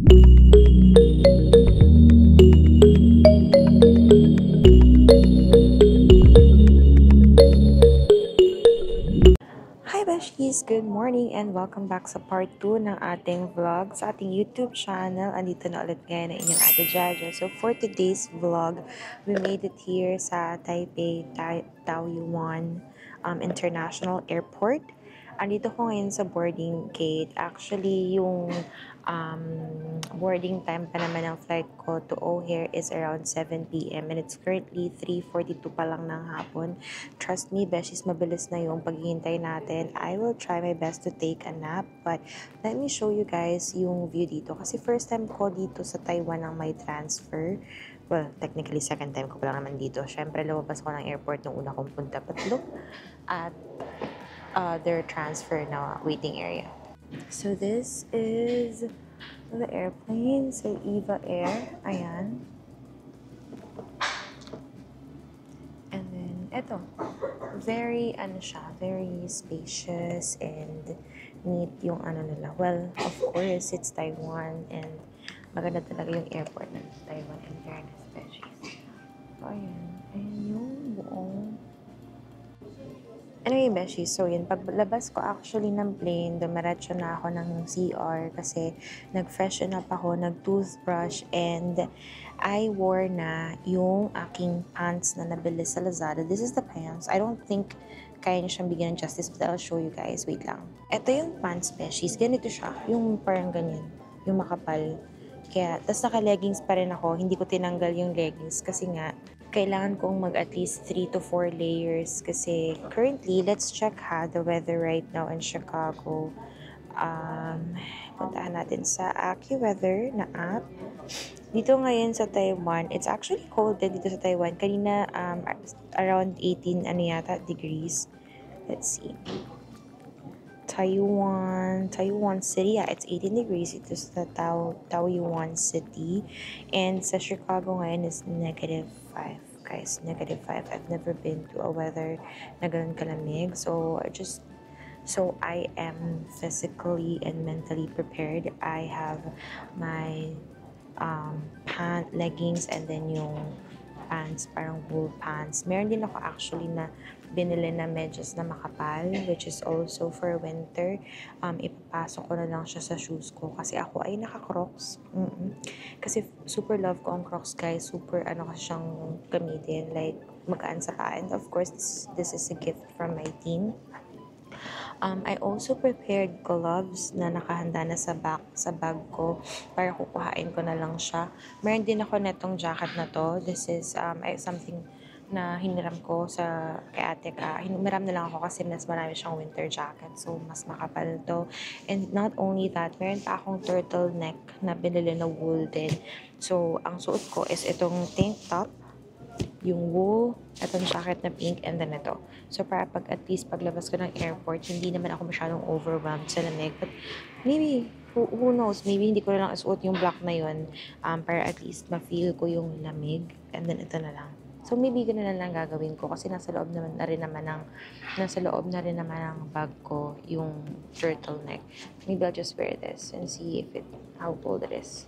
Hi Beshies! Good morning and welcome back sa part 2 ng ating vlog sa ating YouTube channel. Andito na ulit ngayon ang inyong Ate Jaja. So for today's vlog, we made it here sa Taipei Taoyuan International Airport. Andito ko ngayon sa boarding gate. Actually, yung boarding time pa naman ng flight ko to O'Hare is around 7 p.m. and it's currently 3:42 pa lang ng hapon. Trust me, Beshies, mabilis na yung paghihintay natin. I will try my best to take a nap, but let me show you guys yung view dito. Kasi first time ko dito sa Taiwan ang may transfer. Well, technically second time ko pa lang naman dito. Syempre, lumabas ko ng airport nung una kong punta. But look at their transfer na waiting area. So this is the airplane, so Eva Air, ayan. And then ito, very very spacious and neat yung nila. Well, of course, it's Taiwan and maganda talaga yung airport ng Taiwan and fairness, especially. So ayan yung buong. Anyway, Beshi, so yun, paglabas ko actually ng plane, dumiretso na ako ng CR kasi nag-freshen up ako, nag-toothbrush, and I wore na yung aking pants na nabili sa Lazada. This is the pants. I don't think kaya niya siyang bigyan ng justice, but I'll show you guys. Wait lang. Ito yung pants, Beshies. Ganito siya. Yung parang ganyan. Yung makapal. Kaya, tas naka-leggings pa rin ako. Hindi ko tinanggal yung leggings kasi nga, kailangan kong mag at least 3 to 4 layers kasi currently, let's check the weather right now in Chicago. Puntahan natin sa AccuWeather na app. Dito ngayon sa Taiwan, it's actually cold din dito sa Taiwan. Kanina, around 18 degrees. Let's see. Taoyuan City, yeah, it's 18 degrees. Ito sa Taoyuan City. And sa Chicago ngayon is -5. Guys, -5. I've never been to a weather na ganun kalamig. So I am physically and mentally prepared. I have my leggings and then yung pants, parang wool pants. Meron din ako actually na binili na medyas na makapal, which is also for winter. Ipapasok ko na lang siya sa shoes ko kasi ako ay naka-crocs. Kasi super love ko ang crocs, guys. Super kasi siyang gamitin, like magaan sa paa. And of course, this is a gift from my team. I also prepared gloves na nakahanda na sa bag ko para kukuhain ko na lang siya. Meron din ako netong jacket na to. This is something na hiniram ko sa kay ate ka. Hiniram na lang ako kasi mas marami siyang winter jacket. So, mas makapal to. And not only that, meron pa akong turtleneck na binili na wool din. So, ang suot ko is itong tank top, yung wool, itong jacket na pink, and then ito. So, para at least paglabas ko ng airport, hindi naman ako masyadong overwhelmed sa lamig. But maybe, who knows, maybe hindi ko na lang isuot yung black na yun para at least ma-feel ko yung lamig. And then ito na lang. So, maybe ganun na lang gagawin ko kasi nasa loob na rin naman ng bag ko yung turtleneck. Maybe I'll just wear this and see how cold it is,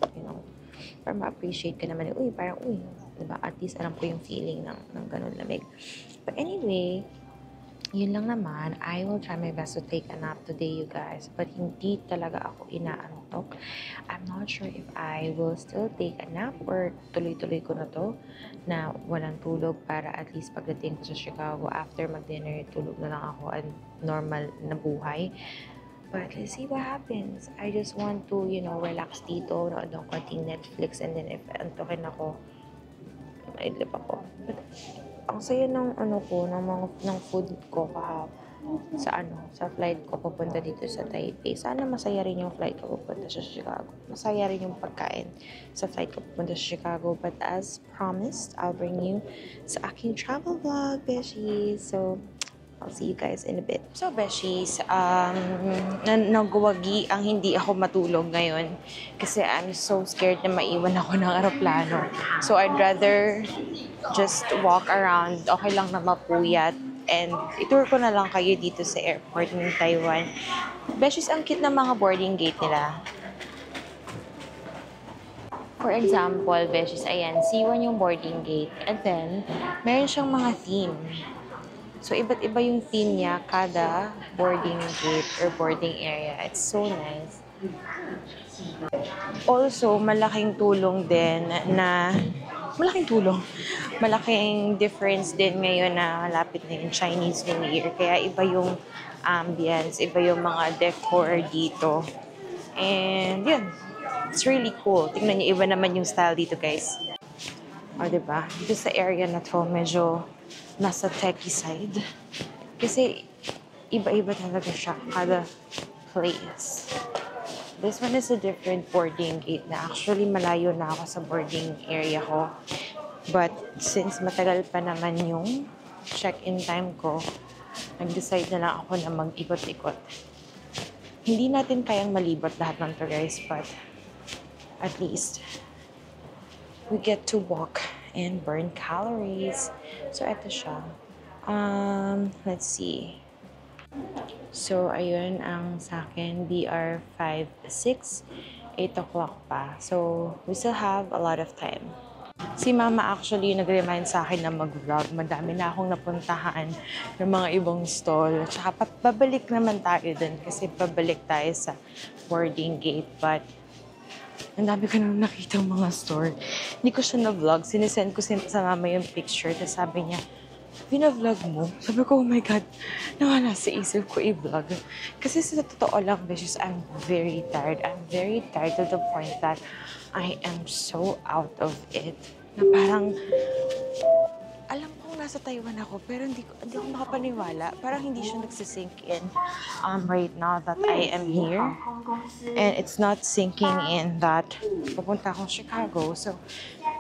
para ma-appreciate ka naman, diba? At least alam ko yung feeling ng ganun lamig. But anyway, yun lang naman. I will try my best to take a nap today, you guys. But hindi talaga ako inaantok. I'm not sure if I will still take a nap or tuloy-tuloy ko na to na walang tulog para at least pagdating ko sa Chicago after mag-dinner, tulog na lang ako and normal na buhay. But let's see what happens. I just want to, relax dito, nood ng konting Netflix, and then if antokin ako, maidlip ako. But ang saya ng ng food ko sa flight ko papunta dito sa Taipei. Sana masaya rin yung flight ko papunta sa Chicago. Masaya rin yung pagkain sa flight ko papunta sa Chicago. But as promised, I'll bring you sa aking travel vlog, Beshi. So, I'll see you guys in a bit. So, Beshies, nagwagi ang hindi ako matulog ngayon kasi I'm so scared na maiwan ako ng aeroplano. So, I'd rather just walk around. Okay lang na mapuyat. And itour ko na lang kayo dito sa airport ng Taiwan. Beshies, ang cute ng mga boarding gate nila. For example, Beshies, ayan, C1 yung boarding gate. And then, meron siyang mga theme. So, iba't iba yung theme niya kada boarding gate or boarding area. It's so nice. Also, malaking tulong din na malaking difference din ngayon na malapit na yung Chinese New Year. Kaya iba yung ambience, iba yung mga decor dito. And yun, it's really cool. Tingnan niyo, iba naman yung style dito, guys. O, diba? Dito sa area na to, medyo nasa techie side. Kasi iba-iba talaga siya kada place. This one is a different boarding gate na actually malayo na ako sa boarding area ko. But since matagal pa naman yung check-in time ko, nag-decide na lang ako na mag-ikot-ikot. Hindi natin kayang malibot lahat ng to, guys, but at least we get to walk and burn calories. So, eto siya. Let's see. So, ayun ang sa akin, BR 5-6, 8 o'clock pa. So, we still have a lot of time. Si Mama actually nag-remind sa akin na mag-vlog. Madami na akong napuntahan ng mga ibang stall. Tsaka babalik naman tayo din kasi pabalik tayo sa boarding gate. But, ang dami ko nang nakita mga store. Hindi ko siya na-vlog. Sinisend ko sa Mama yung picture. Tapos sabi niya, vlog mo? Sabi ko, oh my God, nawala sa isip ko i-vlog. Kasi sa totoo lang, Beshies, I'm very tired. I'm very tired to the point that I am so out of it. Na parang, alam kong nasa Taiwan ako, pero hindi ako makapaniwala. Parang hindi siya nagsisink in right now that I am here. And it's not sinking in that pupunta akong Chicago. So,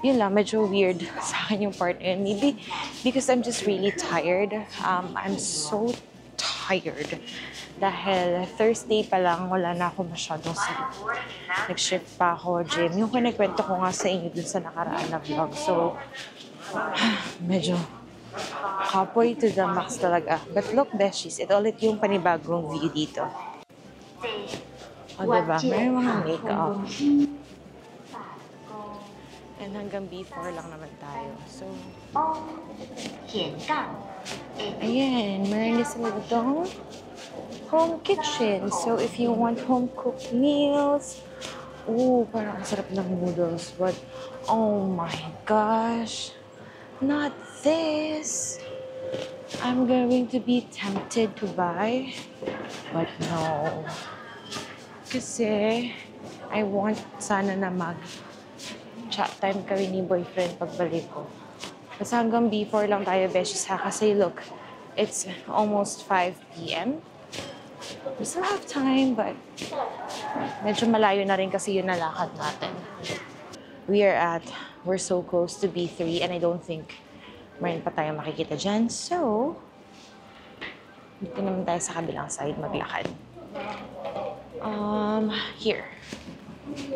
yun lang, medyo weird sa akin yung part na yun. Maybe because I'm just really tired. I'm so tired. Dahil Thursday pa lang, wala na ako masyadong sleep. Nag-shift pa ako, gym. Yung kinikwento ko nga sa inyo dun sa nakaraan na vlog. So, medyo kapoy to the max talaga. But look, Beshies, ito ulit yung panibagong view dito. O, diba? May mga makeup. And hanggang B4 lang naman tayo. So, ayan, meron din sila itong home kitchen. So, if you want home-cooked meals, parang ang sarap ng noodles. But, oh my gosh, not this. I'm going to be tempted to buy, but no. Kasi, I want sana na chat time kami ni boyfriend pagbalik ko. Kasi hanggang B4 lang tayo, Beshies, ha? Kasi look, it's almost 5 p.m. We still have time, but medyo malayo na rin kasi yun nalakad natin. We're so close to B3 and I don't think meron pa tayo makikita dyan. So, dito naman tayo sa kabilang side maglakad. Here.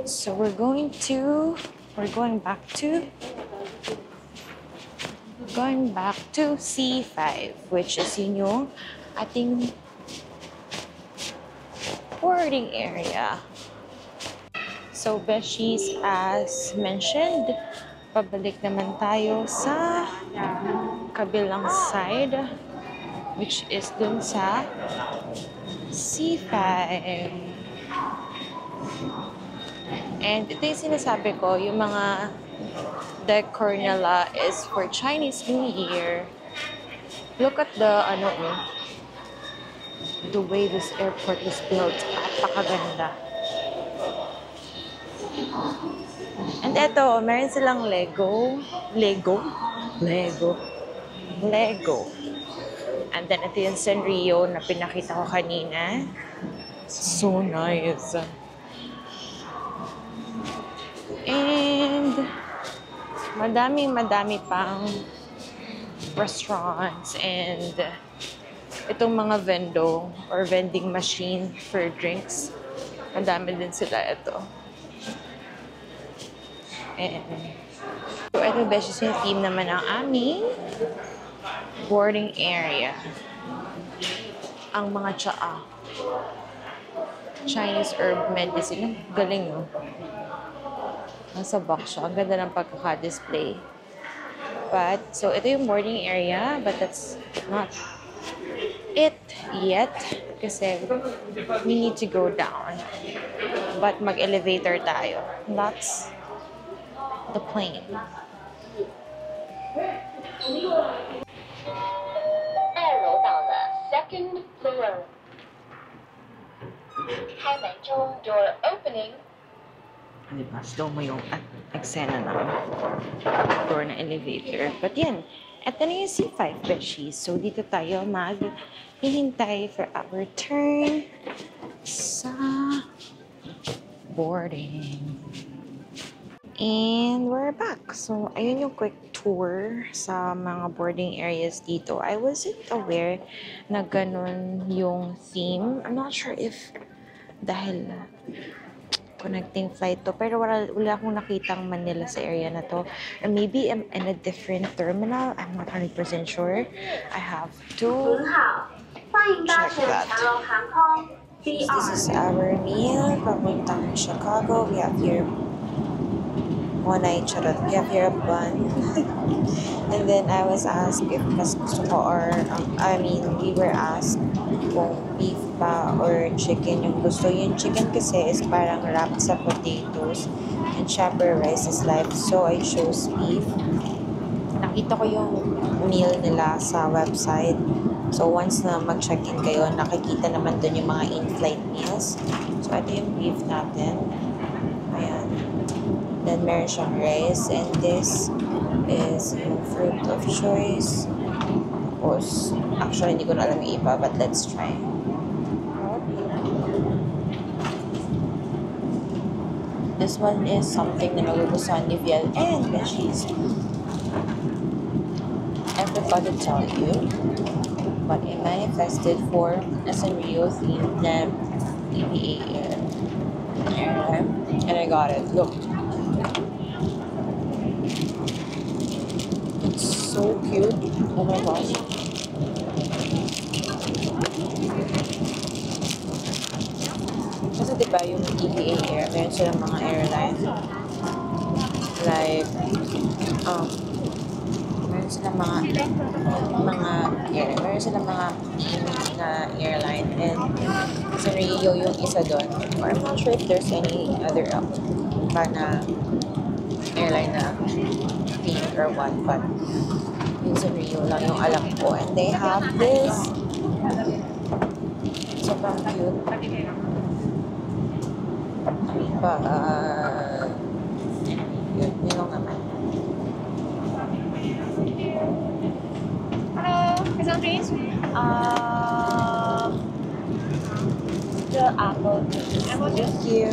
So, we're going back to C5, which is yun yung ating boarding area. So, Beshies, as mentioned, pabalik naman tayo sa kabilang side, which is dun sa C5. And ito yung sinasabi ko, yung mga decor nila is for Chinese New Year. Look at the way this airport was built. Napakaganda. And eto, meron silang Lego. And then ito yung Sanrio na pinakita ko kanina. So nice. And madami pang restaurants and itong mga vending machine for drinks. Madami din sila ito. And so ito, Beshies, yung theme naman ng aming boarding area. Ang mga tsaa. Chinese herb medicine. Galing, no? Nasa box siya. Ang ganda ng pagkaka-display. But, so ito yung boarding area, but that's not it yet. Kasi we need to go down. But mag-elevator tayo. That's the plane. 2楼到了 second floor. 开门中 door opening. Diba? Slow mo yung eksena ng door na elevator. But yan, eto na yung C5 Beshi. So, dito tayo maghihintay for our turn sa boarding. And we're back. So, ayun yung quick tour sa mga boarding areas dito. I wasn't aware na ganun yung theme. I'm not sure if dahil connecting flight to, pero wala akong nakitang Manila sa area na to. Or maybe I'm in a different terminal. I'm not 100% sure. I have to 您好，欢迎搭乘长荣航空 This is our meal. Papuntang Chicago. We have here we have here a bun. And then I was asked if mas gusto ko or, we were asked kung beef ba or chicken yung gusto. Yung chicken kasi is parang wrapped sa potatoes and shepherd rice is live. So I chose beef. Nakita ko yung meal nila sa website. So once na mag-check-in kayo, nakikita naman dun yung mga in-flight meals. So ito yung beef natin. Ayan. Then meron siyang rice, and this is yung fruit of choice. Tapos, actually hindi ko na alam yung iba, but let's try. This one is something na nagugustuhan ni Viel and Beshies. I forgot to tell you, but it manifested for Sanrio themed na EVA airline, and I got it. Look. So cute. Oh my gosh. Kasi diba yung EVA Air, meron silang mga airline. Like, meron silang meron silang mga na airline. And Sanrio yung isa doon. Or I'm not sure if there's any other pa na airline na pink or what, but yung Sanrio lang yung alam ko. And they have this sobrang cute yun lang naman. Hello, croissant please. The apple. Thank you.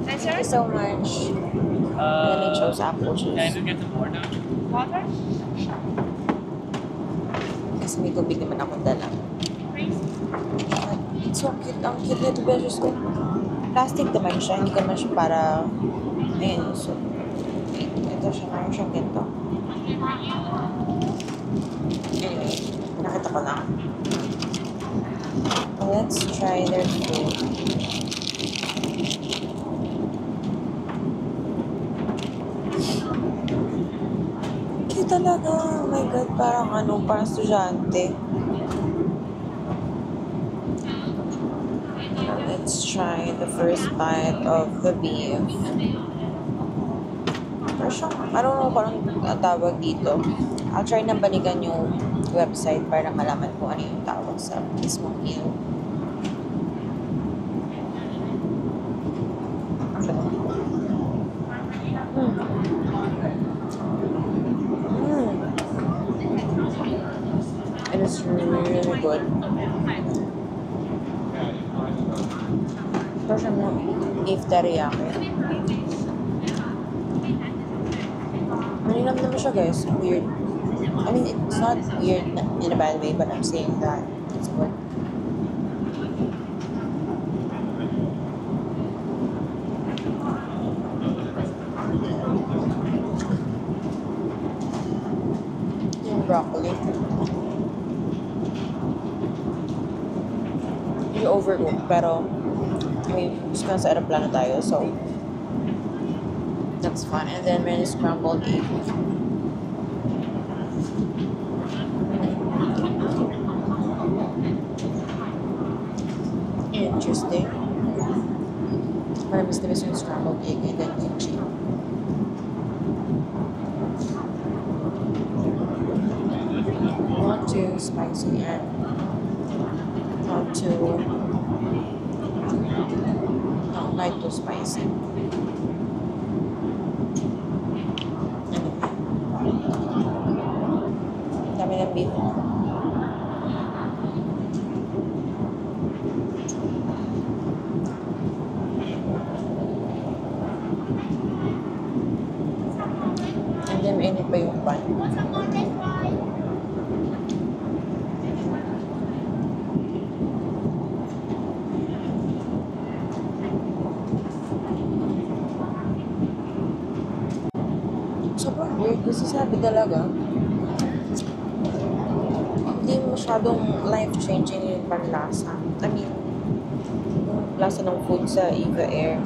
Thank you so much. And then I chose apple juice. Can you get some water? Water? Kasi may tubig naman akong dala. Please. It's so cute. Ang cute nito, Beses ko. Plastic naman siya. Hindi ko naman siya para... Ayun. So, ito siya. Mayroon siyang ganito. Anyway, nakita ko lang. Let's try their food. Cute talaga. Oh my God. Parang estudyante. Let's try the first bite of the beef. I don't know kung anong tawag dito. I'll try na balikan yung website para malaman kung ano yung tawag sa mismong meal. It is really good. Ito siya mo beef teriyaki. Malinam naman siya, guys. Weird. I mean, it's not weird in a bad way, but I'm saying that it's good. Yung broccoli. Yung overcooked, pero Anyway, just nasa aeroplano tayo, so that's fun. And then meron scrambled egg. Interesting. Maramis na yung scrambled egg and then kimchi. Not too spicy and not too spicy. Dami ng beef. And then mainit pa yung pan. Sobrang weird kasi sabi talaga hindi masyadong life-changing yung panlasa. I mean, yung lasa ng food sa Eva Air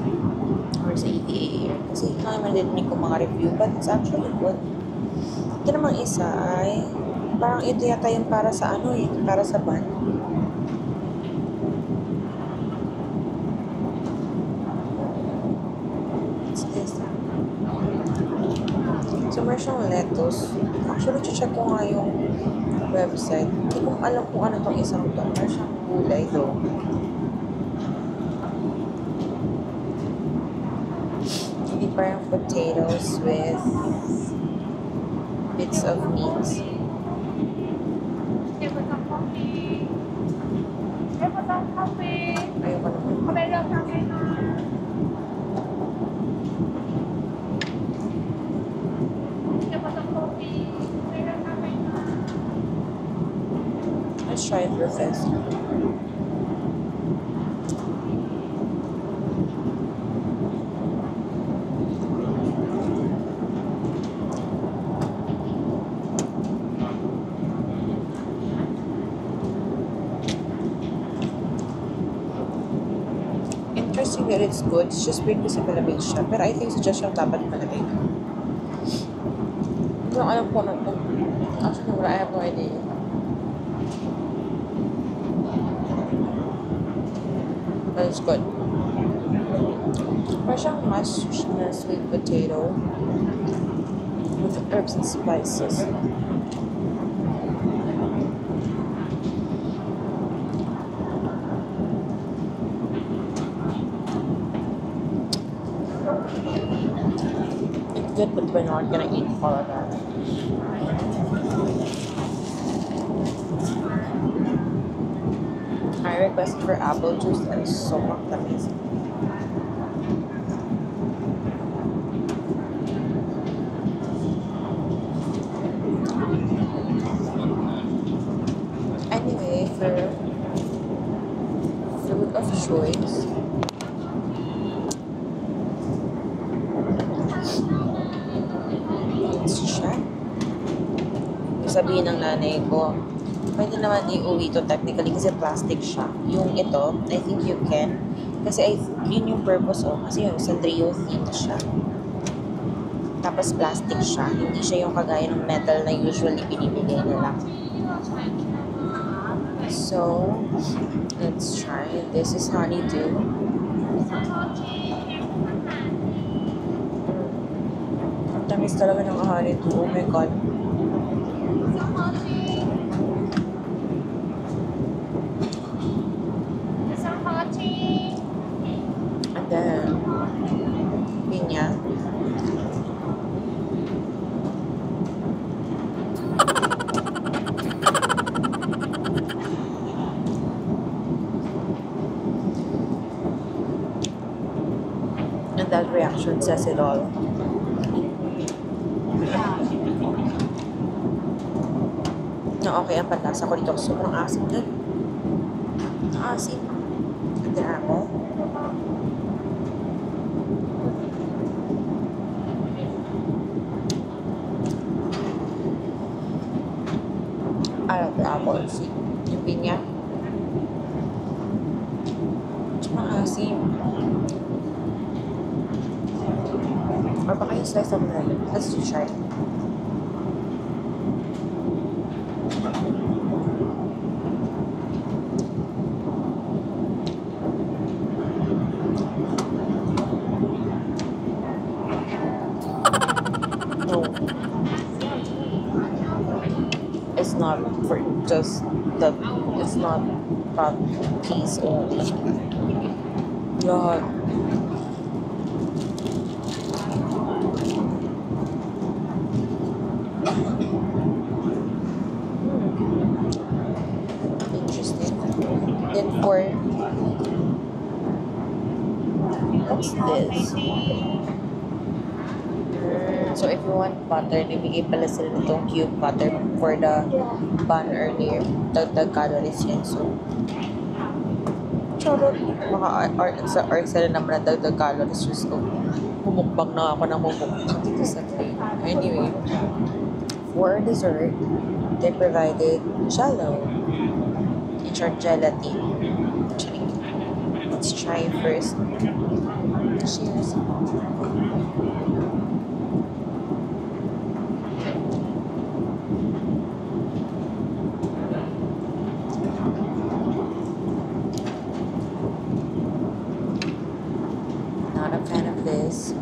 or sa EVA Air. Kasi naman din ko mga review, but it's actually good. Ito namang isa ay parang ito yata yung para sa para sa bun. What's this? So, meron siyang lettuce. Actually, check ko nga yung website. Hindi ko alam kung ano tong isang to. Meron siyang gulay though. Hindi parang potatoes with bits of meat. Ayoko naman. Let's try it real fast. Interesting that it's good. It's just weird kasi malamig siya. Pero I think suggest siyang dapat malamig. Hindi ko alam kung ano to. Actually, I have no idea. But it's good. Parang siyang mashed na sweet potato with herbs and spices. It's good, but we're not gonna eat all of that. I requested for apple juice and sobrang tamis. Anyway, for fruit of choice, it's siya. Sabihin ng nanay ko, pwede naman iuwi ito technically kasi plastic siya. Yung ito, I think you can. Kasi yun yung purpose kasi yung Sanrio themed siya. Tapos plastic siya. Hindi siya yung kagaya ng metal na usually binibigay nila. So, let's try. This is honeydew. Ang tamis talaga ng honeydew. Oh my god. And then, pinya. And that reaction says it all. No, okay, ang panlasa ko dito. Sobrang asim din. Asim. And then apple. I love the apple. See? Yung pinya. Sobrang asim. Or baka yung slice of lemon. Let's try. No. It's not for just the, it's not that piece only. Lahat. Interesting. Then for, what's this? So if you want butter, nabigay pala sila nitong cube butter for the bun earlier. Dagdag calories yan. So, charot. Or sila naman na dagdag calories. Just ko, humukbang na ako ng humukbang dito sa plate. Anyway, for dessert, they provided jello. In short, gelatin. Let's try first. Cheers. Not a fan of this.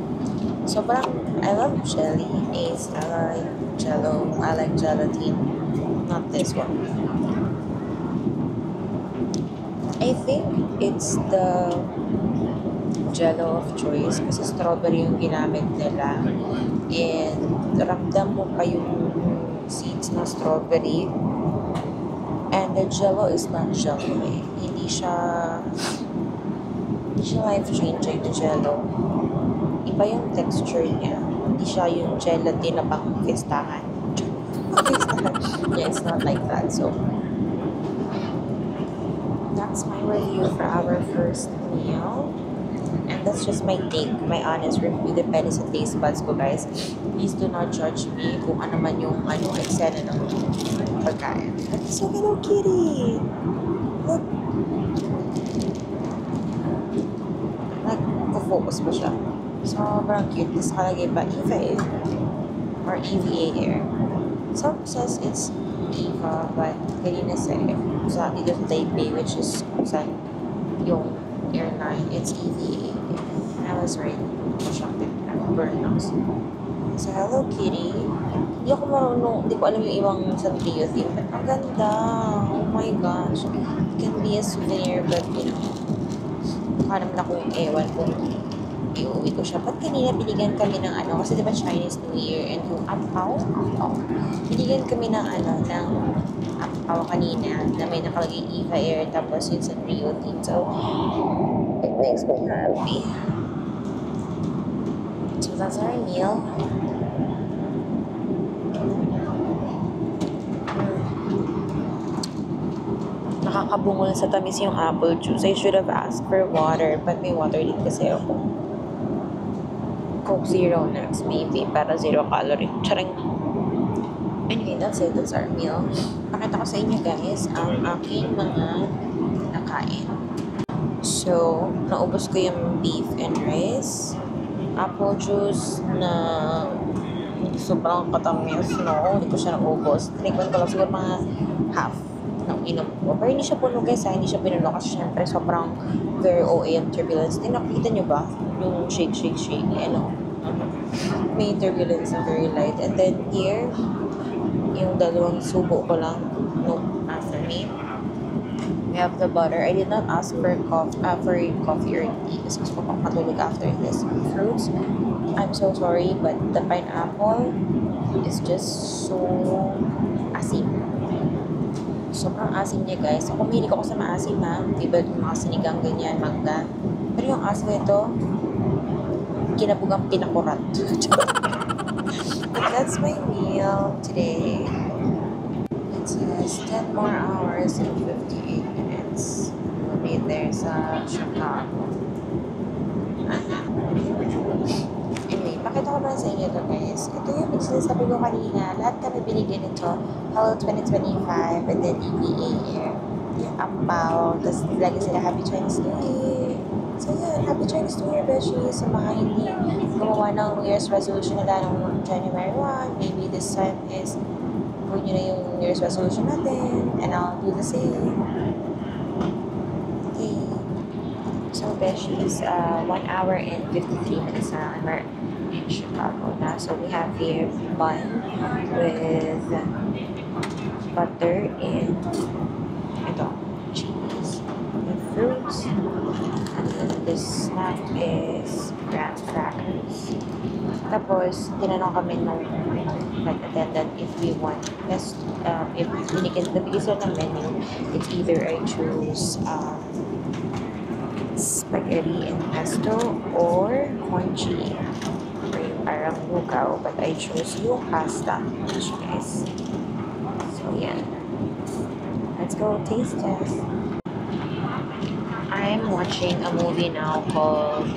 Sobrang, I love jelly. I like jello. I like gelatin. Not this one. I think it's the jello of choice kasi strawberry yung ginamit nila. And ramdam mo pa yung seeds na strawberry. And the jello is not jello eh. Hindi siya life-changing na jello. Iba yung texture niya. Hindi siya yung gelatin na pang fistahan. Yeah, it's not like that. So, that's my review for our first meal. And that's just my take, my honest review. Depende sa taste buds ko, guys. Please do not judge me kung ano man yung eksena ng pagkain. So, hello, kitty! Look! Nag-focus pa siya. Sobrang cute. Tapos nakalagay pa Eva Air. Or EVA Air. Some says it's Eva, but kanina sa dito sa Taipei, which is saan yung airline, it's EVA. I was right. Shocked it. Burn nose. So, Hello Kitty. Hindi ako marunong, hindi ko alam yung ibang Sanrio theme, but ang ganda. Oh my gosh. It can be a souvenir, but you know, mukha naman akong ewan kung iuwi ko siya. Ba't kanina binigyan kami ng ano, kasi diba Chinese New Year and yung ampaw? Binigyan kami ng ano, ng ampaw kanina na may nakalagay Eva Air tapos yung Sanrio theme. So, it makes me happy. So, that's our meal. Nakakabungol sa tamis yung apple juice. I should have asked for water, but may water din kasi ako. Coke Zero next, maybe, para 0 calorie. Charing. Anyway, that's it. That's our meal. Pakita ko sa inyo, guys, ang aking mga nakain. So, naubos ko yung beef and rice. Apple juice na sobrang katamis. No, hindi ko siya naubos. Tinikman ko lang siguro mga half ng inom ko. Pero hindi siya puno, guys, hindi siya pinuno kasi syempre sobrang very OA ang turbulence. Nakita nyo ba? Yung shake. Ano? May turbulence na very light. And then here, yung dalawang subo ko lang. No, after me. We have the butter. I did not ask for coffee or tea kasi gusto ko pang matulog after this. Fruits, I'm so sorry, but the pineapple is just so asim. Sobrang asim niya, guys. Ako mahilig ako sa maasim, ha. Diba yung mga sinigang ganyan, mangga. Pero yung asim nito, kinabugang pinakurat. But that's my meal today. It says 10 more hours and 58 minutes. We'll be there sa Chicago. Anyway, pakita ko na sa inyo ito, guys. Ito yung sinasabi ko kanina. Lahat kami binigyan nito. Hello 2025 and then EVA Air. Yung ampaw. Tapos lagi sila Happy Chinese New Year. So yun, Happy Chinese New Year, Beshi. Sa mga hindi gumawa ng New Year's resolution nila noong January 1, maybe this time is gawin nyo na yung New Year's resolution natin, and I'll do the same. Okay. So, Beshies, 1 hour and 53 minutes na we're in Chicago na. So, we have here bun with butter and ito, cheese with fruits. And then this snack is graham crackers. Tapos, tinanong kami nung attendant if we want if nabigay sila ng menu, it's either I choose spaghetti and pesto or conchi or yung parang lugaw, but I chose yung pasta, guys. So, yan. Let's go taste test. I'm watching a movie now called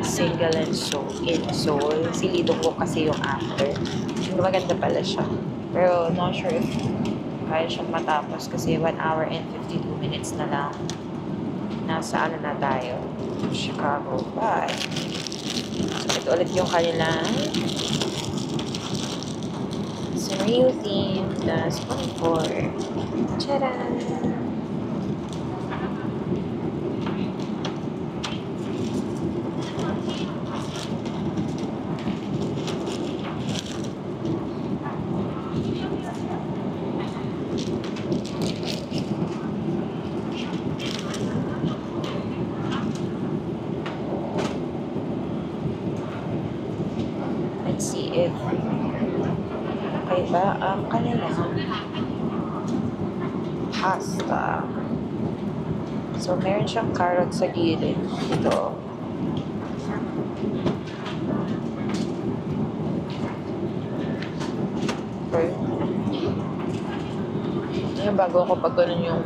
Single and Soul in Seoul. Silidong ko kasi yung after. Maganda pala siya. Pero not sure if kaya siyang matapos kasi 1 hour and 52 minutes na lang. Nasa ano na tayo? Chicago. Bye! So, ito ulit yung kanilang Surreal theme, the Spoon 4. Tcharan! Let's see if okay ba ang kanilang pasta. So, meron siyang carrot sa gilid. Ito. Okay. Yung bago ako pag ganun yung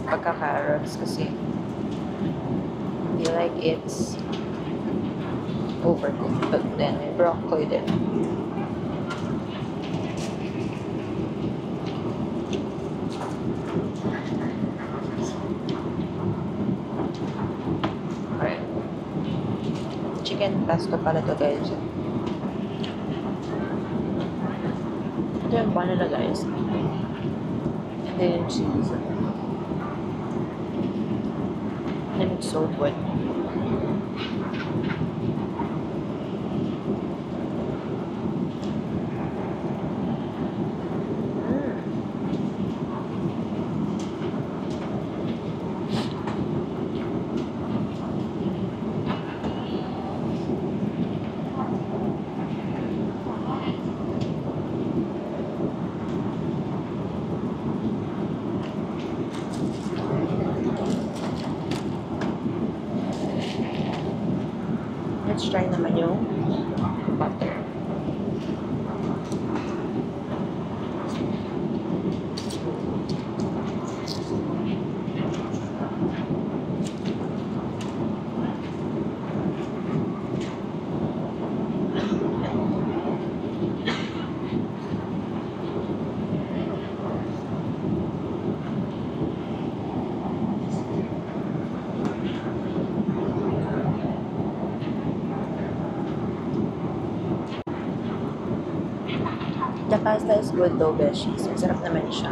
pagka-carrots kasi I feel like it's overcooked, but then may broccoli din. Okay. Chicken pesto pala to, guys. Ito yung bun nila, guys. And then yung cheese. And it's so good. Let's try naman yung butter. The pasta is good though, beshies. Masarap naman siya.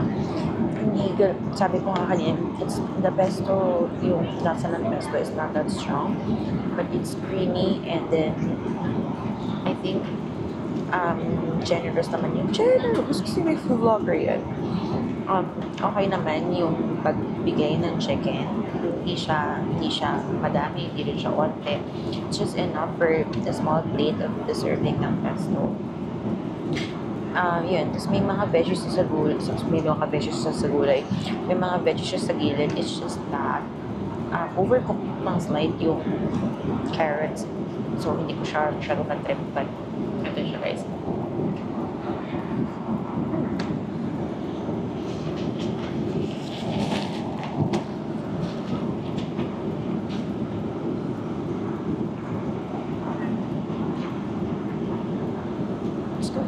Hindi, sabi ko nga kanina, it's the pesto, yung lasa ng pesto is not that strong. But it's creamy and then I think generous naman yung generous kasi may food vlogger yan. Okay naman yung pagbigay ng chicken. Hindi siya madami, hindi rin siya onte. It's just enough for a small plate of the serving ng pesto. Yun. Tapos may mga veggies sa gulay. May mga veggies sa gulay. May mga veggies sa gilid. It's just that overcooked ng slight yung carrots. So, hindi ko siya masyadong na-trip. But, ito siya, guys. Let's go.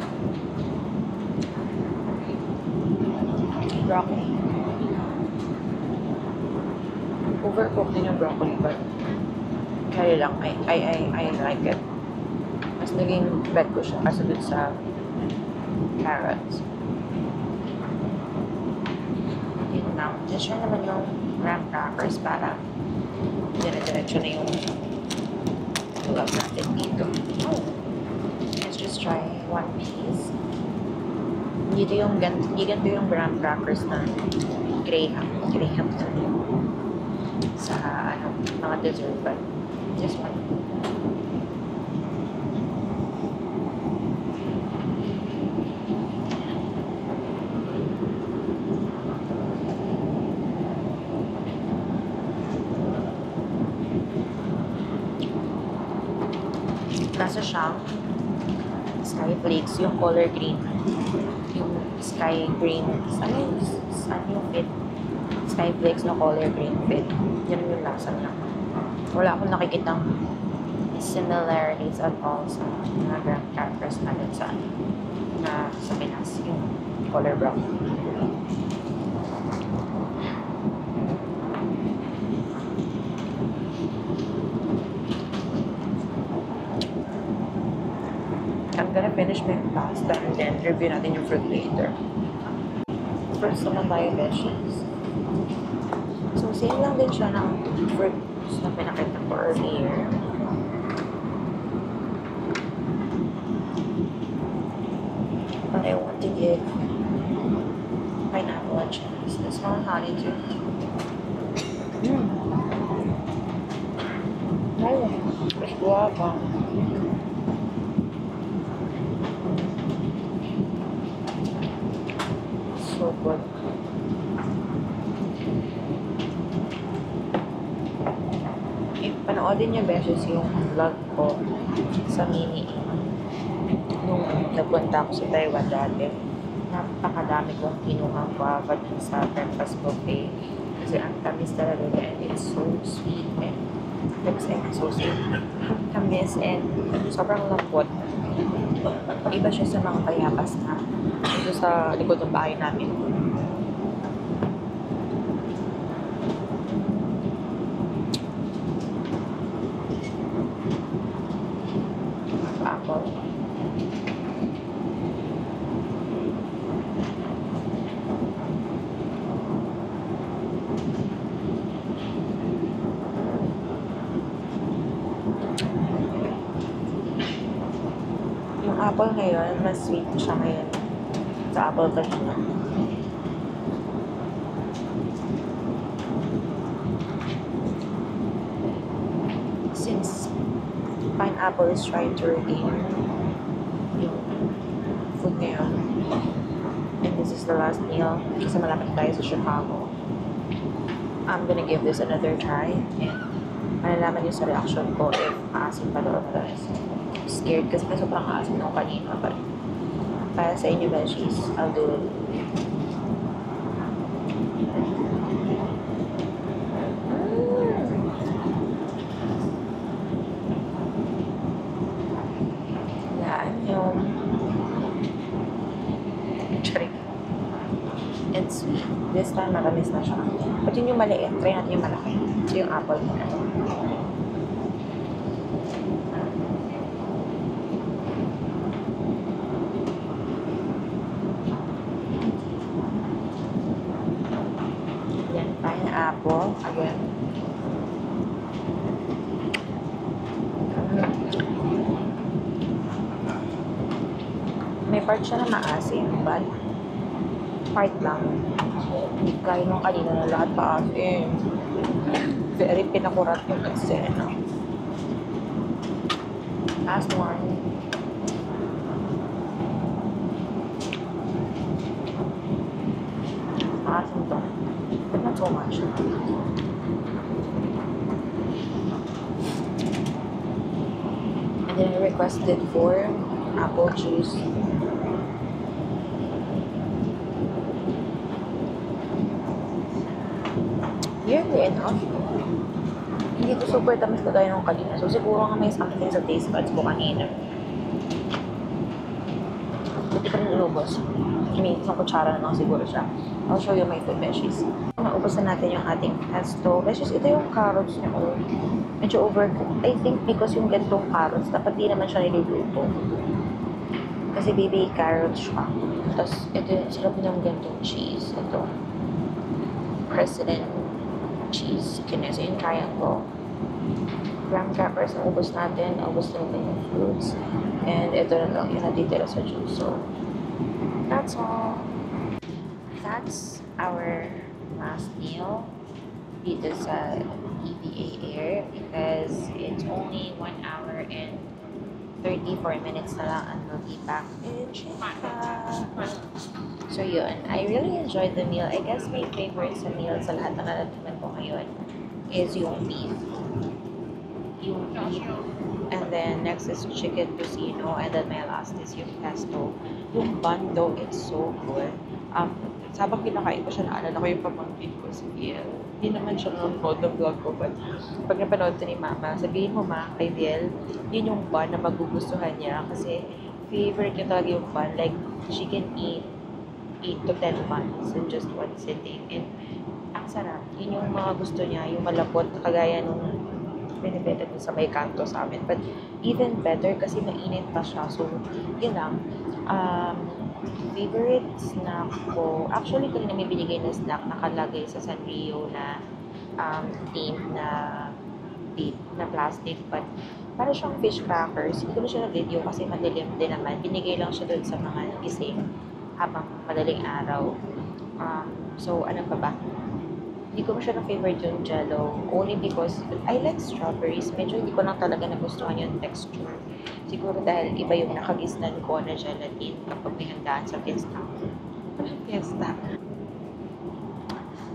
Broccoli. overcooked din yung broccoli, but kaya lang, I like it. Mas naging bet ko siya kasi dun sa carrots. Yun na. Just try naman yung graham crackers para dire-diretso na yung tulog natin dito. Oh. Let's just try one piece. Hindi ganito yung graham crackers na Graham sa mga dessert, but just one. Nasa siyang sky flakes, yung color green. Yung sky green. Ano yung fit? Sky flakes na color green fit. Yan yung lasa na. Wala akong nakikitang similarities at all sa mga graham crackers natin sa Pinas. Yung color brown. I'm gonna finish my pasta and then review natin yung fruit later. First naman tayo veggies. So, same lang din siya ng fruits na pinakita ko earlier. But I want to give pineapple a chance. This one honey too. Oh, it's guava. So good. If panoodin niyo beses yung vlog ko sa Mini nung nagpunta ako sa Taiwan dati, napakadami kong kinuha guava dun sa breakfast buffet kasi ang tamis talaga niya and it's so sweet and so sweet. Tamis and sobrang lambot. Iba siya sa mga payapas na dito sa likod ng bahay namin. Apple. Yung apple ngayon, mas sweet siya ngayon sa apple kanina. Since pineapple is trying to regain yung food ngayon, and this is the last meal kasi malapit tayo sa Chicago, I'm gonna give this another try and malalaman yung sa reaction ko if maasim pa doon guys. Scared kasi sobrang asim nung kanina, but para sa inyo veggies, I'll do it. Yan yung charing. It's sweet. This time matamis na siya. But yun yung maliit. Try natin yung malaki. Ito yung apple mo na. Pineapple again. May part siya na maasim, but part lang. Hindi kaya nung kanina na lahat paasim. Very pinakurat yung eksena. Last one. Maasim to. But not so much. And then I requested for apple juice. Weirdly enough, hindi ko super tamis kagaya nung kanina. So siguro nga may something sa taste buds ko kanina. hindi ko rin inubos. I mean, isang kutsara na lang siguro siya. I'll show you my food, beshies. Naubos na natin yung ating pesto. Beshies, ito yung carrots niya. Oh. Medyo overcooked. I think because yung gantong carrots, dapat di naman siya niluluto. Kasi baby carrots siya. Tapos, ito yung sarap ng gantong cheese. Ito. President cheese. Kinesa yung triangle. Graham crackers ang ubos natin. Ubos na natin yung fruits. And ito na lang yung natitira sa juice. So, that's all. That's our last meal dito sa EVA Air because it's only 1 hour and 34 minutes na lang and we'll be back in Chica. So yun, I really enjoyed the meal. I guess my favorite sa meal sa lahat na nalaman ko ngayon is yung beef. Yung beef. And then next is chicken tocino. And then my last is yung pesto. Yung bun though, it's so good. Sabang kinakain ko siya, naalala ko yung pamangkin ko si Biel. Hindi naman siya nanonood ng vlog ko, but pag napanood to ni Mama, sabihin mo ma, kay Biel, yun yung bun na magugustuhan niya kasi favorite niya talaga yung bun. Like, she can eat 8 to 10 buns in just one sitting. And ang sarap. Yun yung mga gusto niya, yung malapot, kagaya nung binibenta dun sa may kanto sa amin. But even better kasi mainit pa siya. So, yun lang. Favorite snack ko, actually kanina may binigay na snack nakalagay sa Sanrio na theme na tape na plastic, but para siyang fish crackers. Hindi ko na siya na video kasi madilim din naman. Binigay lang siya doon sa mga gising habang madaling araw. So ano pa ba? Hindi ko masyadong favorite yung jello only because I like strawberries. Medyo hindi ko lang talaga nagustuhan yung texture. Siguro dahil iba yung nakagisnan ko na gelatin kapag may handaan sa fiesta. Fiesta.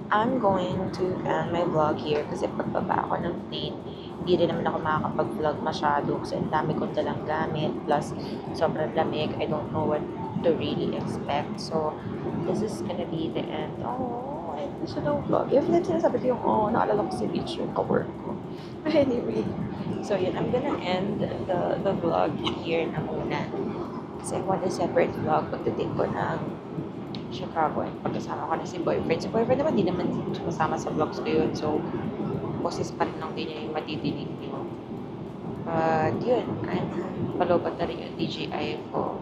I'm going to end my vlog here kasi pagbaba ako ng plane, hindi rin naman ako makakapag-vlog masyado kasi ang dami kong dalang gamit plus sobrang lamig. I don't know what to really expect. So, this is gonna be the end. Oh, I wish I don't vlog. If let's sinasabi ko yung, naalala ko si Beach yung ka-work ko. But anyway, so yun, I'm gonna end the vlog here na muna. Kasi I want a separate vlog pagdating ko ng Chicago and pagkasama ko na si boyfriend. Si boyfriend naman, di naman kasama sa vlogs ko yun. So, boses pa rin lang din niya yung matidinig niyo. But yun, palobat na rin yung DJI ko.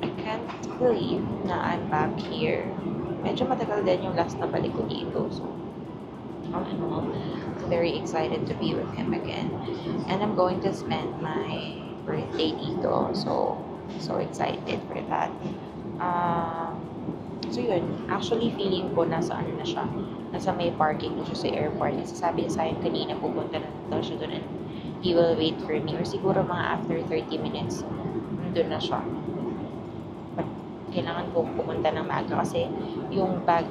I can't believe na I'm back here. Medyo matagal din yung last na balik ko dito. So, all in all, I'm very excited to be with him again. And I'm going to spend my birthday dito. So excited for that. So yun, actually feeling ko nasa ano na siya. Nasa may parking na siya sa airport. Sasabi niya sa akin kanina pupunta na daw siya doon and he will wait for me. Or siguro mga after 30 minutes, doon na siya. But kailangan ko pumunta ng maaga kasi yung bag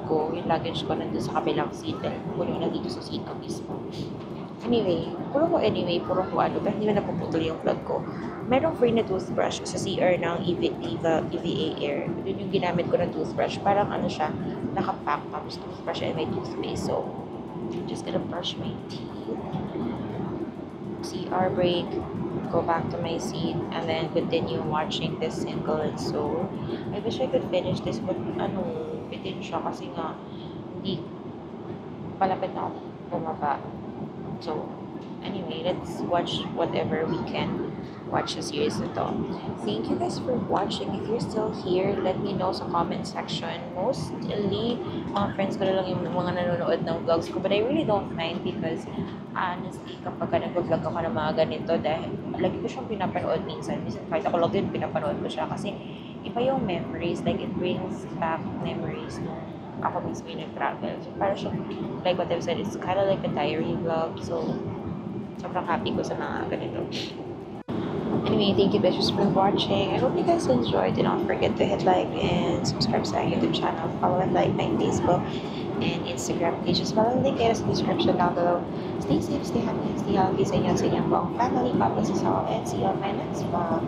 ko, yung luggage ko nandun sa kabilang seat. Puno na dito sa seat ko mismo. Anyway, puro ko ano, pero hindi na napuputol yung vlog ko. Merong free na toothbrush sa CR ng EVA Air. Yun yung ginamit ko na toothbrush. Parang ano siya, nakapack. Tapos toothbrush and may toothpaste. So, I'm just gonna brush my teeth. CR break. Go back to my seat. And then continue watching this Single and Soul. I wish I could finish this. But bitin siya kasi nga, hindi, palapit na ako bumaba. So, anyway, let's watch whatever we can watch the series ito. Thank you guys for watching. If you're still here, let me know sa comment section. Mostly, mga friends ko na lang yung mga nanonood ng vlogs ko. But I really don't mind because honestly, kapag nag-vlog ako ng mga ganito, dahil lagi ko siyang pinapanood minsan. Minsan kahit ako lang din, pinapanood ko siya. Kasi iba yung memories. Like, it brings back memories nung ako mismo yung nag-travel. So, parang siya, like what I've said, it's kind of like a diary vlog. So, sobrang happy ko sa mga ganito. Anyway, thank you guys for watching. I hope you guys enjoyed. Do not forget to hit like and subscribe sa YouTube channel. Follow and like my Facebook and Instagram pages. Follow the link in the description down below. Stay safe, stay happy, stay healthy sa inyo, sa inyong buong family. God bless us all and see you on my next vlog.